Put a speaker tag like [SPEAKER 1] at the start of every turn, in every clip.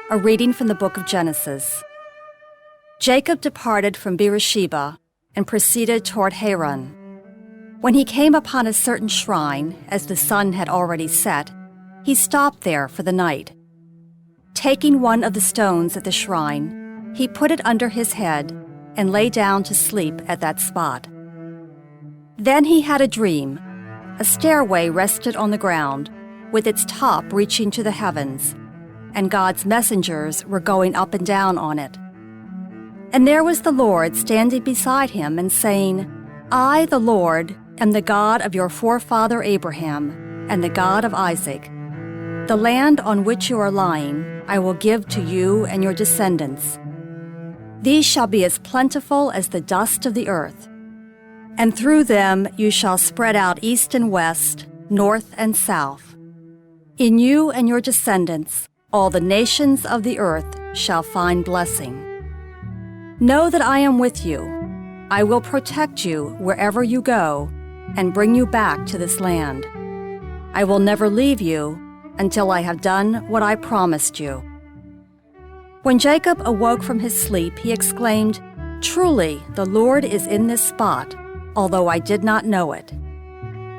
[SPEAKER 1] A reading from the book of Genesis. Jacob departed from Beersheba and proceeded toward Haran. When he came upon a certain shrine, as the sun had already set, he stopped there for the night. Taking one of the stones at the shrine, he put it under his head and lay down to sleep at that spot. Then he had a dream. A stairway rested on the ground, with its top reaching to the heavens, and God's messengers were going up and down on it. And there was the Lord standing beside him and saying, I, the Lord, am the God of your forefather Abraham and the God of Isaac. The land on which you are lying I will give to you and your descendants. These shall be as plentiful as the dust of the earth, and through them you shall spread out east and west, north and south. In you and your descendants all the nations of the earth shall find blessing. Know that I am with you. I will protect you wherever you go and bring you back to this land. I will never leave you until I have done what I promised you. When Jacob awoke from his sleep, he exclaimed, Truly, the Lord is in this spot, although I did not know it.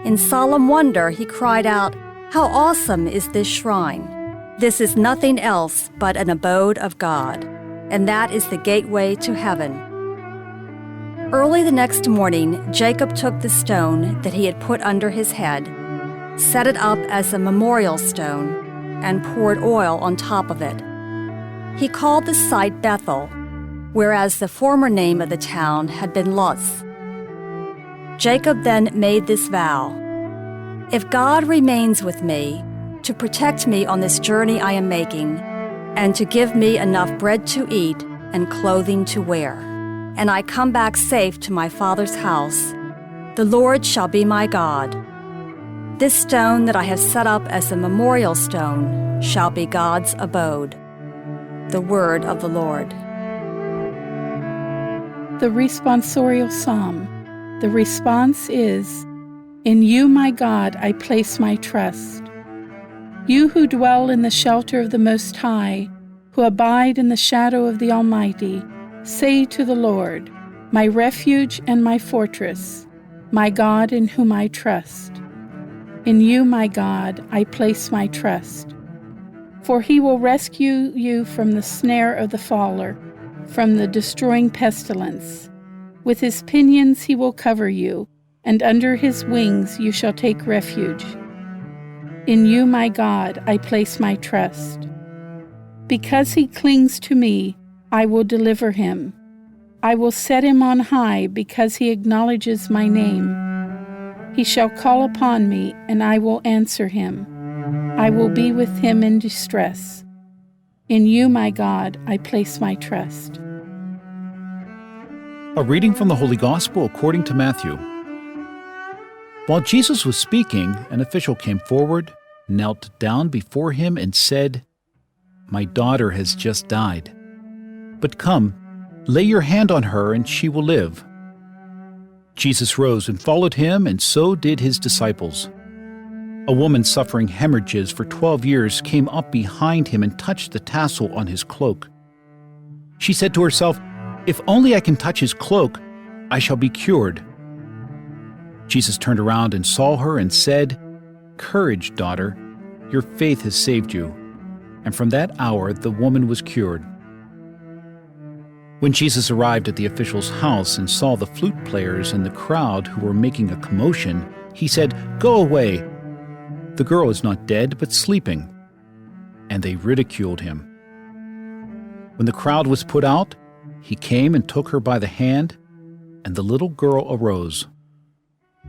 [SPEAKER 1] In solemn wonder, he cried out, How awesome is this shrine! This is nothing else but an abode of God, and that is the gateway to heaven. Early the next morning, Jacob took the stone that he had put under his head, set it up as a memorial stone, and poured oil on top of it. He called the site Bethel, whereas the former name of the town had been Luz. Jacob then made this vow, If God remains with me, to protect me on this journey I am making, and to give me enough bread to eat and clothing to wear, and I come back safe to my father's house, the Lord shall be my God. This stone that I have set up as a memorial stone shall be God's abode. The word of the Lord.
[SPEAKER 2] The responsorial psalm. The response is, In you, my God, I place my trust. You who dwell in the shelter of the Most High, who abide in the shadow of the Almighty, say to the Lord, My refuge and my fortress, my God in whom I trust. In you, my God, I place my trust. For he will rescue you from the snare of the faller, from the destroying pestilence. With his pinions he will cover you, and under his wings you shall take refuge. In you, my God, I place my trust. Because he clings to me, I will deliver him. I will set him on high because he acknowledges my name. He shall call upon me, and I will answer him. I will be with him in distress. In you, my God, I place my trust.
[SPEAKER 3] A reading from the Holy Gospel according to Matthew. While Jesus was speaking, an official came forward, knelt down before him, and said, My daughter has just died. But come, lay your hand on her, and she will live. Jesus rose and followed him, and so did his disciples. A woman suffering hemorrhages for 12 years came up behind him and touched the tassel on his cloak. She said to herself, If only I can touch his cloak, I shall be cured. Jesus turned around and saw her and said, Courage, daughter, your faith has saved you. And from that hour the woman was cured. When Jesus arrived at the official's house and saw the flute players and the crowd who were making a commotion, he said, Go away. The girl is not dead, but sleeping. And they ridiculed him. When the crowd was put out, he came and took her by the hand, and the little girl arose.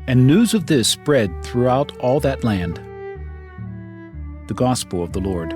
[SPEAKER 3] And news of this spread throughout all that land. The Gospel of the Lord.